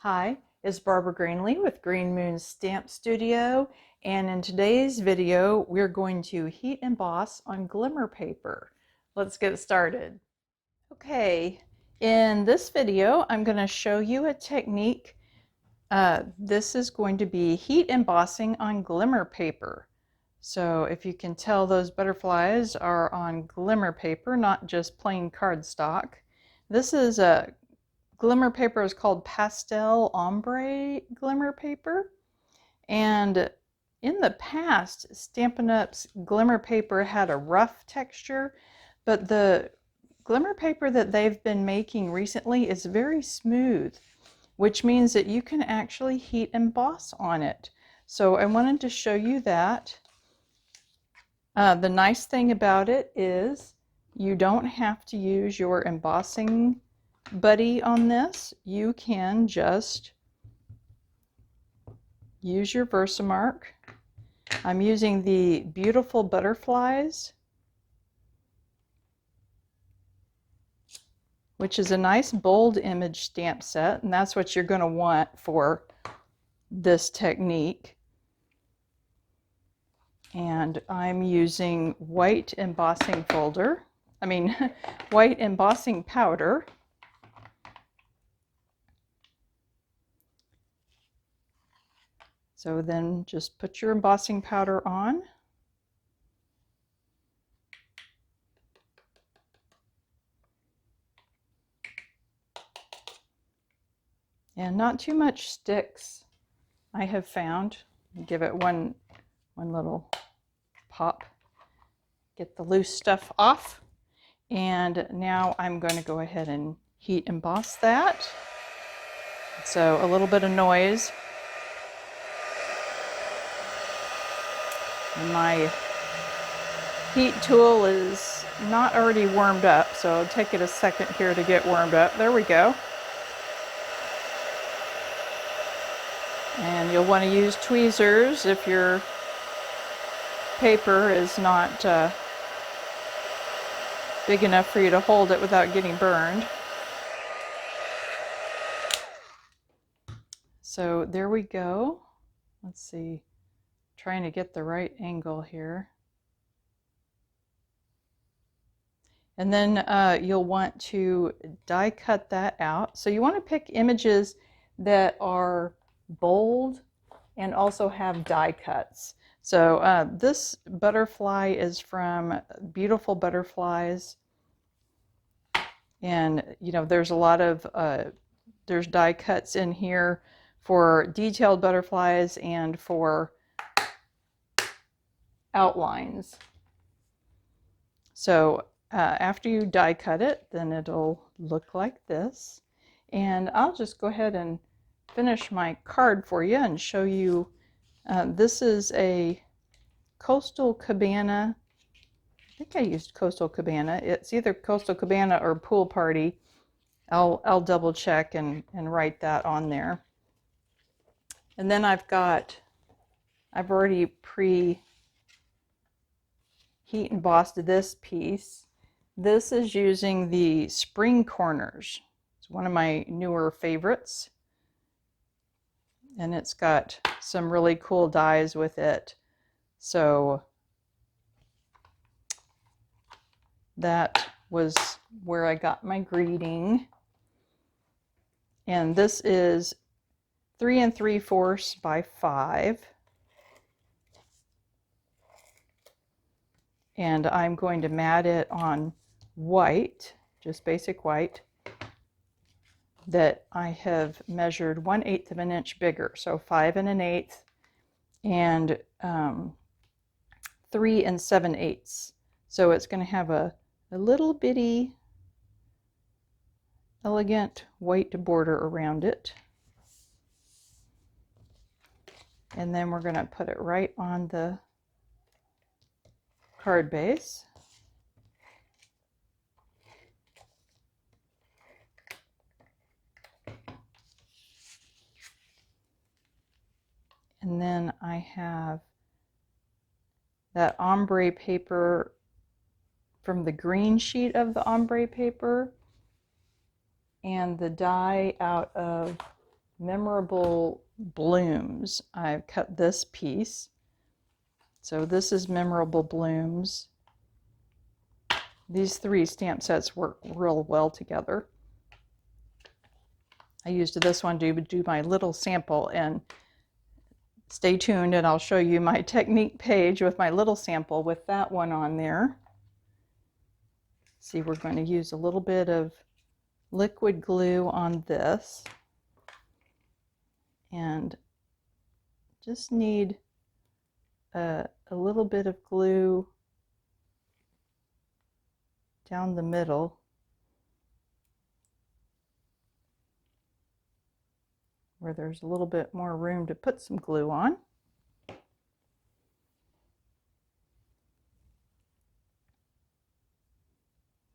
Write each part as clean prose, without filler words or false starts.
Hi, it's Barbara Greenlee with Green Moon Stamp Studio, and in today's video we're going to heat emboss on glimmer paper. Let's get started. Okay, in this video I'm going to show you a technique. This is going to be heat embossing on glimmer paper. So if you can tell, those butterflies are on glimmer paper, not just plain cardstock. This is a glimmer paper is called Pastel Ombre glimmer paper. And in the past, Stampin' Up's glimmer paper had a rough texture, but the glimmer paper that they've been making recently is very smooth, which means that you can actually heat emboss on it. So I wanted to show you that. The nice thing about it is you don't have to use your embossing buddy on this. You can just use your Versamark. I'm using the Beautiful Butterflies, which is a nice bold image stamp set, and that's what you're going to want for this technique. And I'm using white embossing white embossing powder. So then just put your embossing powder on. And not too much sticks, I have found. Give it one little pop. Get the loose stuff off. And now I'm going to go ahead and heat emboss that. So a little bit of noise. And my heat tool is not already warmed up, so I'll take it a second here to get warmed up. There we go. And you'll want to use tweezers if your paper is not big enough for you to hold it without getting burned. So there we go. Let's see. Trying to get the right angle here. And then you'll want to die cut that out. So you want to pick images that are bold and also have die cuts. So this butterfly is from Beautiful Butterflies. And you know, there's a lot of, there's die cuts in here for detailed butterflies and for outlines. So after you die cut it, then it'll look like this. And I'll just go ahead and finish my card for you and show you. This is a Coastal Cabana. I think I used Coastal Cabana. It's either Coastal Cabana or Pool Party. I'll double check and write that on there. And then I've already heat embossed this piece. This is using the Spring Corners. It's one of my newer favorites. And it's got some really cool dies with it. So that was where I got my greeting. And this is 3 3/4 by 5. And I'm going to mat it on white, just basic white, that I have measured 1/8 of an inch bigger. So 5 1/8 and 3 7/8. So it's going to have a little bitty, elegant white border around it. And then we're going to put it right on the card base. And then I have that ombre paper from the green sheet of the ombre paper and the die out of Memorable Blooms. I've cut this piece. So this is Memorable Blooms. These 3 stamp sets work real well together. I used this one to do my little sample, and stay tuned and I'll show you my technique page with my little sample with that one on there. See, we're going to use a little bit of liquid glue on this, and just need a little bit of glue down the middle. Where there's a little bit more room to put some glue on.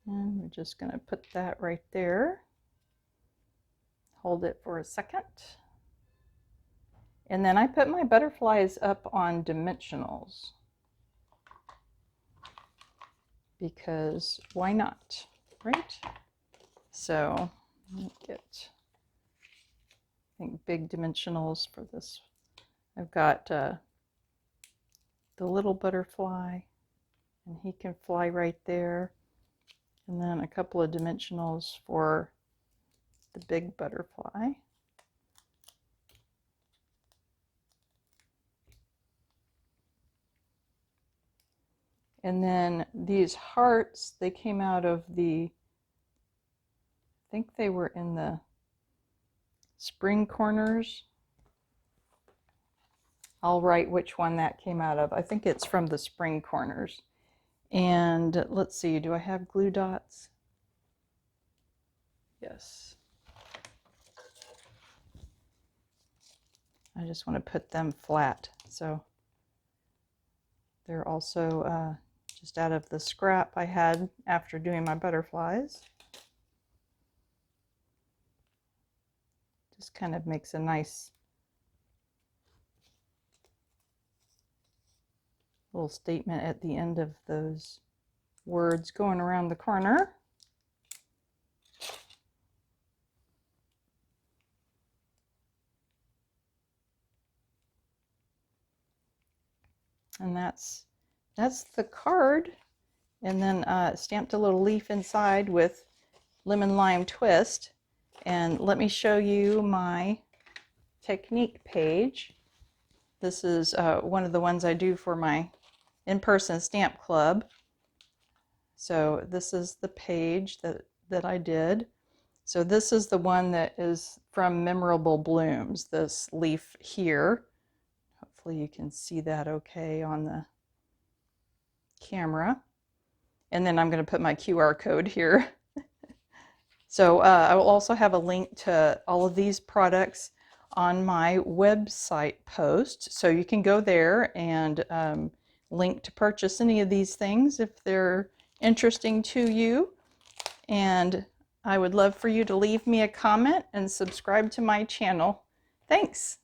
And we're just going to put that right there. Hold it for a second. And then I put my butterflies up on dimensionals. Because why not, right? So let me get, I think, big dimensionals for this. I've got the little butterfly, and he can fly right there. And then a couple of dimensionals for the big butterfly. And then these hearts, they came out of the, I think they were in the spring corners. I'll write which one that came out of. I think it's from the spring corners. And let's see, do I have glue dots? Yes. I just want to put them flat. So they're also just out of the scrap I had after doing my butterflies. Just kind of makes a nice little statement at the end of those words going around the corner. And that's the card. And then stamped a little leaf inside with lemon lime twist. And let me show you my technique page. This is one of the ones I do for my in-person stamp club. So this is the page that I did. So this is the one that is from Memorable Blooms, this leaf here. Hopefully you can see that okay on the camera. And then I'm going to put my QR code here. So I will also have a link to all of these products on my website post. So you can go there and link to purchase any of these things if they're interesting to you. And I would love for you to leave me a comment and subscribe to my channel. Thanks.